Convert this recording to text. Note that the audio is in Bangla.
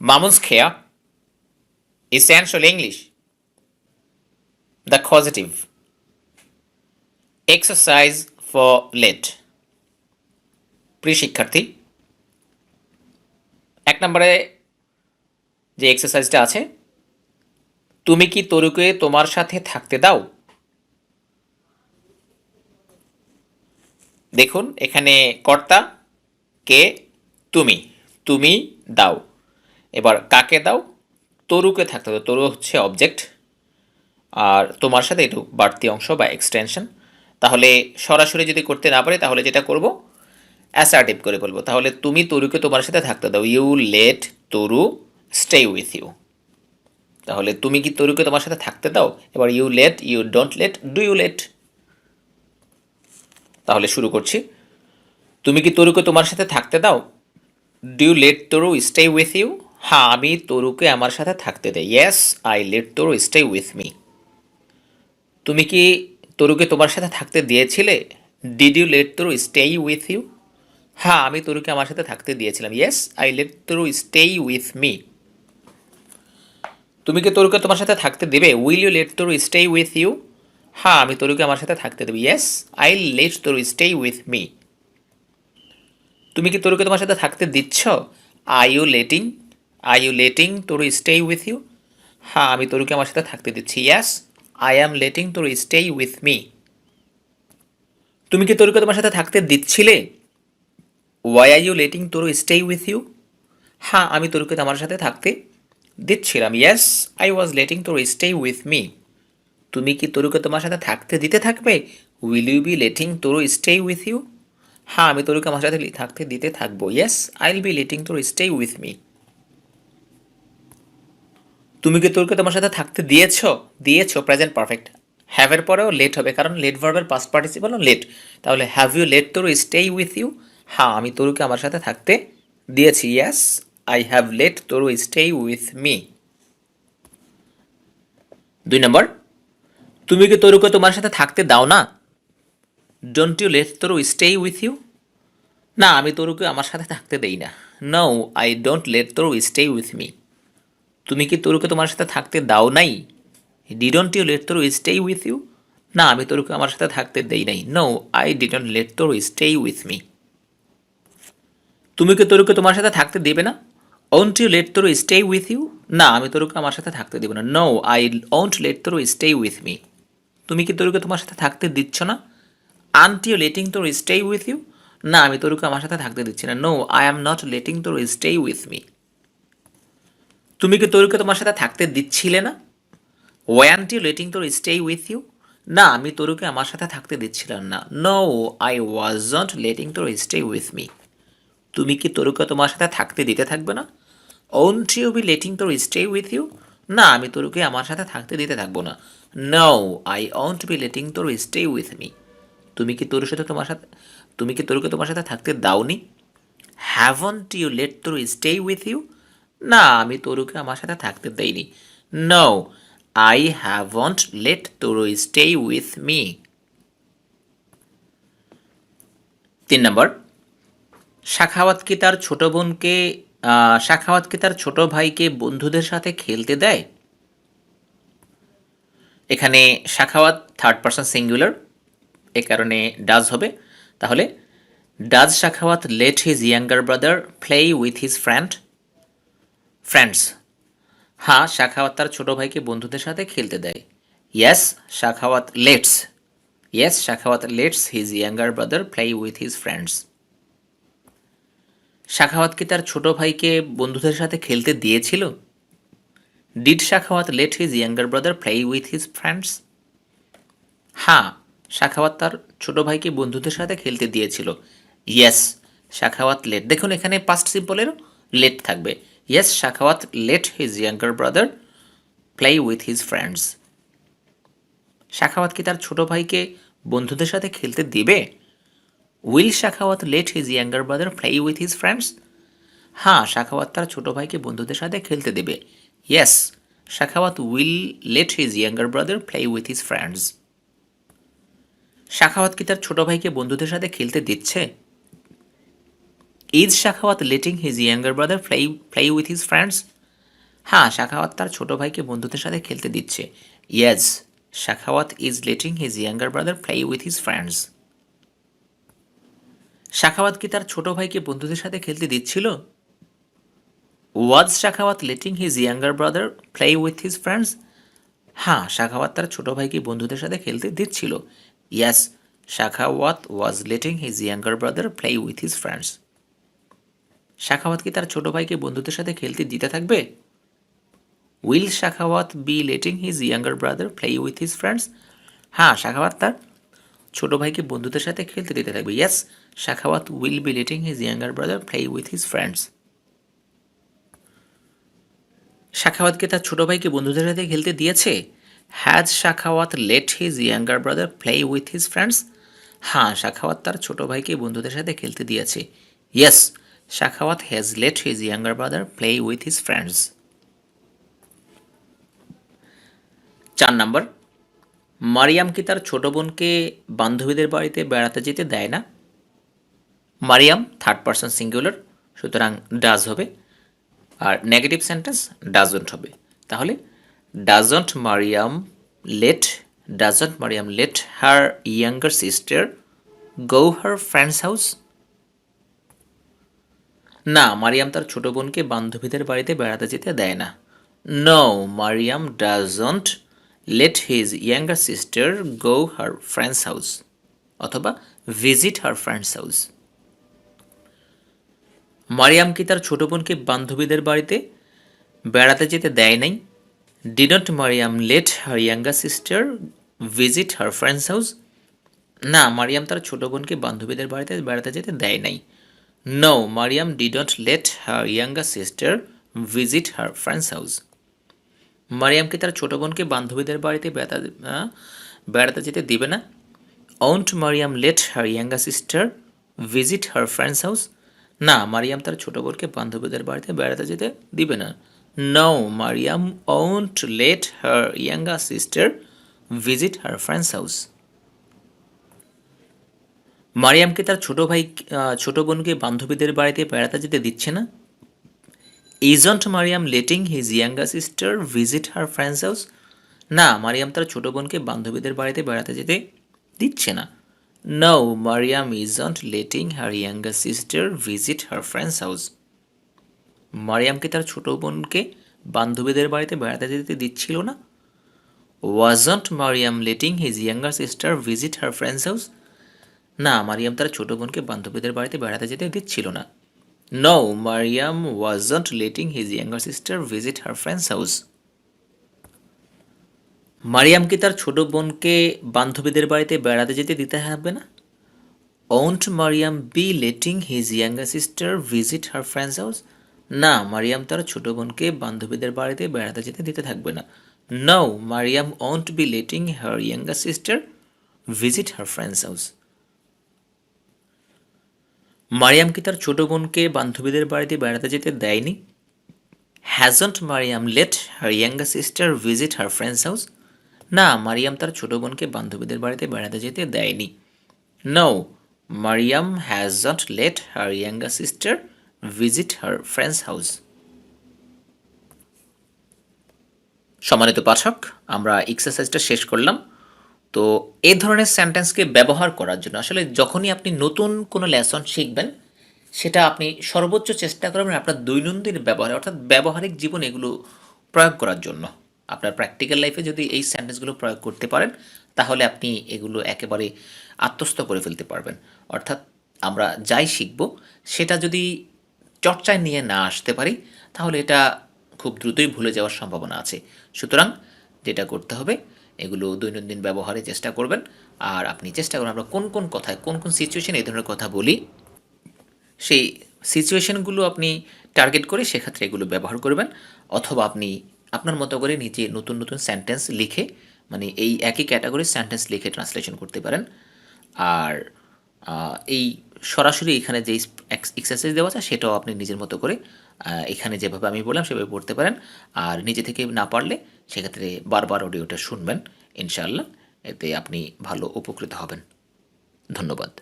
Mamunskaya, Essential English, the causative. Exercise for let. প্রিয় শিক্ষার্থী, 1 নম্বরে যে এক্সারসাইজটা আছে, তুমি কি তরুকে তোমার সাথে থাকতে দাও? দেখুন এখানে কর্তা কে, তুমি, তুমি দাও। এবার কাকে দাও? তরুকে থাকতে দাও। তরু হচ্ছে অবজেক্ট, আর তোমার সাথে একটু বাড়তি অংশ বা এক্সটেনশন। তাহলে সরাসরি যদি করতে না পারে তাহলে যেটা করব, অ্যাসার্টিভ করে বলবো। তাহলে তুমি তরুকে তোমার সাথে থাকতে দাও, you let Taru stay with you. তাহলে তুমি কি তরুকে তোমার সাথে থাকতে দাও? এবার you let, you don't let, do you let? তাহলে শুরু করছি। তুমি কি তরুকে তোমার সাথে থাকতে দাও? Do you let Taru stay with you? হ্যাঁ, আমি তরুকে আমার সাথে থাকতে দেই। Yes, I let Taru stay with me. তুমি কি তরুকে তোমার সাথে থাকতে দিয়েছিলে? Did you let Taru stay with you? হ্যাঁ, আমি তরুকে আমার সাথে থাকতে দিয়েছিলাম। Yes, I let Taru stay with me. তুমি কি তরুকে তোমার সাথে থাকতে দেবে? Will you let Taru stay with you? হ্যাঁ, আমি তরুকে আমার সাথে থাকতে দেবো। Yes, I let Taru stay with me. তুমি কি তরুকে তোমার সাথে থাকতে দিচ্ছ? Are you letting Taru stay with you? হ্যাঁ, আমি তরুকে আমার সাথে থাকতে দিচ্ছি। Yes, I am letting Taru stay with me. তুমি কি তরুকে তোমার সাথে থাকতে দিচ্ছিলে? Why are you letting Taru stay with you? হ্যাঁ, আমি তরুকে আমার সাথে থাকতে দিচ্ছিলাম। Yes, I was letting Taru stay with me. তুমি কি তরুকে তোমার সাথে থাকতে দিতে থাকবে? Will you be letting Taru stay with you? হ্যাঁ, আমি তরুকে আমার সাথে থাকতে দিতে থাকবো। Yes, I will be letting Taru stay with me. তুমি কি তরুকে তোমার সাথে থাকতে দিয়েছো? দিয়েছো প্রেজেন্ট পারফেক্ট। হ্যাভের পরেও লেট হবে, কারণ লেট ভার্বের পাস্ট পার্টিসিপল লেট। তাহলে have you let Taru stay with you? হ্যাঁ, আমি তরুকে আমার সাথে থাকতে দিয়েছি। Yes, I have let Taru stay with me. 2 নম্বর, তুমি কি তরুকে তোমার সাথে থাকতে দাও না? Don't you let Taru stay with you? না, আমি তরুকে আমার সাথে থাকতে দেই না। No, I don't let Taru stay with me. তুমি কি তরুকে তোমার সাথে থাকতে দাও নাই? Didn't you let Taru stay with you? না, আমি তরুকে আমার সাথে থাকতে দেই নাই। No, I didn't let Taru stay with me. তুমি কি তরুকে তোমার সাথে থাকতে দেবে না? Won't you let Taru stay with you? না, আমি তরুকে আমার সাথে থাকতে দেব না। No, I won't let Taru stay with me. তুমি কি তরুকে তোমার সাথে থাকতে দিচ্ছ না? Aren't you letting Taru stay with you? না, আমি তরুকে আমার সাথে থাকতে দিচ্ছি না। No, I am not letting Taru stay with me. তুমি কি তরুকে তোমার সাথে থাকতে দিচ্ছিলে না? Weren't you letting Taru stay with you? না, আমি তরুকে আমার সাথে থাকতে দিচ্ছিলাম না। No, I wasn't letting Taru stay with me. তুমি কি তরুকে তোমার সাথে থাকতে দিতে থাকবে না? Won't you be letting Taru stay with you? না, আমি তরুকে আমার সাথে থাকতে দিতে থাকবো না। No, I won't be letting Taru stay with me. তুমি কি তরুর সাথে তোমার সাথে তুমি কি তরুকে তোমার সাথে থাকতে দাওনি? Haven't you let Taru stay with you? না, আমি তরুকে আমার সাথে থাকতে দেইনি। No, I haven't let Taru stay with me. 3 নম্বর, শাখাওয়াত কি তার ছোট বোনকে শাখাওয়াত কি তার ছোট ভাইকে বন্ধুদের সাথে খেলতে দেয়? এখানে শাখাওয়াত থার্ড পারসন সিঙ্গুলার, এ কারণে ডাজ হবে। তাহলে does Shakhawat let his younger brother play with his friends? হ্যাঁ, শাখাওয়াত তার ছোট ভাইকে বন্ধুদের সাথে খেলতে দেয়। Yes, Shakhawat lets yes Shakhawat lets his younger brother play with his friends. Shakhawat কি তার ছোট ভাইকে বন্ধুদের সাথে খেলতে দিয়েছিল? Did Shakhawat let his younger brother play with his friends? হ্যাঁ, শাখাওয়াত তার ছোট ভাইকে বন্ধুদের সাথে খেলতে দিয়েছিল। Yes, Shakhawat let. দেখুন এখানে পাস্ট সিম্পলের লেট থাকবে। Yes, Shakhawat let his younger brother play with his friends. Shakhawat কি তার ছোট ভাইকে বন্ধুদের সাথে খেলতে দিবে? Will Shakhawat let his younger brother play with his friends? হ্যাঁ, শাখাওয়াত তার ছোট ভাইকে বন্ধুদের সাথে খেলতে দেবে। Yes, Shakhawat will let his younger brother play with his friends. Shakhawat কি তার ছোট ভাইকে বন্ধুদের সাথে খেলতে দিচ্ছে? Is Shakhawat letting his younger brother play with his friends? হ্যাঁ, শাখাওয়াত তার ছোট ভাইকে বন্ধুদের সাথে খেলতে দিচ্ছে। Yes, Shakhawat is letting his younger brother play with his friends. Shakhawat কি তার ছোট ভাইকে বন্ধুদের সাথে খেলতে দিচ্ছিল? Was Shakhawat letting his younger brother play with his friends? হ্যাঁ, শাখাওয়াত তার ছোট ভাইকে বন্ধুদের সাথে খেলতে দিচ্ছিল। Yes, Shakhawat was letting his younger brother play with his friends. Shakhawat কি তার ছোট ভাইকে বন্ধুদের সাথে খেলতে দিতে থাকবে? Will Shakhawat be letting his younger brother play with his friends? হ্যাঁ, শাখাওয়াত তার ছোট ভাইকে বন্ধুদের সাথে খেলতে দিতে থাকবে। Yes, Shakhawat will be letting his younger brother play with his friends. শাখাওয়াতকে তার ছোট ভাইকে বন্ধুদের সাথে খেলতে দিয়েছে? Has Shakhawat let his younger brother play with his friends? হ্যাঁ, শাখাওয়াত তার ছোট ভাইকে বন্ধুদের সাথে খেলতে দিয়েছে। Yes, Shakhawat has let his younger brother play with his friends. 4 number, Mariyam কি তার ছোট বোনকে বান্ধবীদের বাড়িতে বেড়াতে যেতে দেয় না? মারিয়াম থার্ড পারসন সিঙ্গুলার, সুতরাং ডাজ হবে, আর নেগেটিভ সেন্টেন্স ডাজন্ট হবে। তাহলে doesn't Maryam let her younger sister go her friends house? না, মারিয়াম তার ছোট বোনকে বান্ধবীদের বাড়িতে বেড়াতে যেতে দেয় না। No, Mariyam doesn't let his younger sister go her friends house, অথবা visit her friends house. Mariam কি তার ছোট বোনকে বান্ধবীদের বাড়িতে বেড়াতে যেতে দেয় নাই? Didn't Maryam let her younger sister visit her friends house? না, মারিয়াম তার ছোট বোনকে বান্ধবীদের বাড়িতে বেড়াতে যেতে দেয় নাই। No, Maryam didn't let her younger sister visit her friends house. Mariam কি তার ছোট বোনকে বান্ধবীদের বাড়িতে বেড়াতে যেতে দিবে না? Won't Maryam let her younger sister visit her friends house? না, মারিয়াম তার ছোট বোনকে বান্ধবীদের বাড়িতে বেড়াতে যেতে দিবে না। No, Mariam won't let her younger sister visit her friends house. মারিয়ামকে তার ছোট বোনকে বান্ধবীদের বাড়িতে বেড়াতে যেতে দিচ্ছে না? Isn't Mariyam letting his younger sister visit her friends house? না, মারিয়াম তার ছোট বোনকে বান্ধবীদের বাড়িতে বেড়াতে যেতে দিচ্ছে না। No, Mariyam isn't letting her younger sister visit her friends house. মারিয়ামকে তার ছোট বোনকে বান্ধবীদের বাড়িতে বেড়াতে যেতে দিচ্ছিল না? Wasn't Mariyam letting his younger sister visit her friends house? না, মারিয়াম তার ছোট বোনকে বান্ধবীদের বাড়িতে বেড়াতে যেতে দিচ্ছিল না। No, Maryam wasn't letting his younger sister visit her friends house. Mariam কি তার ছোট বোনকে বান্ধবীদের বাড়িতে বেড়াতে যেতে দিতে হবে না? Won't Maryam be letting his younger sister visit her friends house? না, মারিয়াম তার ছোট বোনকে বান্ধবীদের বাড়িতে বেড়াতে যেতে দিতে থাকবে না। No, Mariam won't be letting her younger sister visit her friends house. Mariam কি তার ছোট বোনকে বান্ধবীদের বাড়িতে বেড়াতে যেতে দেয়নি? Hasn't Maryam let her younger sister visit her friends house? না, মারিয়াম তার ছোট বোনকে বান্ধবীদের বাড়িতে বেড়াতে যেতে দেয়নি। No, Maryam hasn't let her younger sister visit her friends house. সম্মানিত পাঠক, আমরা এক্সারসাইজটা শেষ করলাম। তো এই ধরনের সেন্টেন্সকে ব্যবহার করার জন্য আসলে যখনই আপনি নতুন কোনো লেসন শিখবেন, সেটা আপনি সর্বোচ্চ চেষ্টা করবেন আপনার দৈনন্দিন ব্যবহারে, অর্থাৎ ব্যবহারিক জীবনে এগুলো প্রয়োগ করার জন্য। আপনার প্র্যাকটিক্যাল লাইফে যদি এই সেন্টেন্সগুলো প্রয়োগ করতে পারেন, তাহলে আপনি এগুলো একেবারে আত্মস্থ করে ফেলতে পারবেন। অর্থাৎ আমরা যাই শিখব, সেটা যদি চর্চায় নিয়ে না আসতে পারি, তাহলে এটা খুব দ্রুতই ভুলে যাওয়ার সম্ভাবনা আছে। সুতরাং যেটা করতে হবে, এগুলো দৈনন্দিন ব্যবহারে চেষ্টা করবেন। আর আপনি চেষ্টা করুন আমরা কোন কোন কথায়, কোন কোন সিচুয়েশনে এই ধরনের কথা বলি, সেই সিচুয়েশনগুলো আপনি টার্গেট করে সেক্ষেত্রে এগুলো ব্যবহার করবেন। অথবা আপনি আপনার মতো করে নিজে নতুন নতুন সেন্টেন্স লিখে, মানে এই একই ক্যাটাগরির সেন্টেন্স লিখে ট্রান্সলেশন করতে পারেন। আর এই সরাসরি এখানে যে এক্সারসাইজ দেওয়া আছে, সেটাও আপনি নিজের মতো করে এখানে যেভাবে আমি বললাম সেভাবে পড়তে পারেন। আর নিজে থেকে না পারলে সেক্ষেত্রে বারবার অডিওটা শুনবেন, ইনশাআল্লাহ এতে আপনি ভালো উপকৃত হবেন। ধন্যবাদ।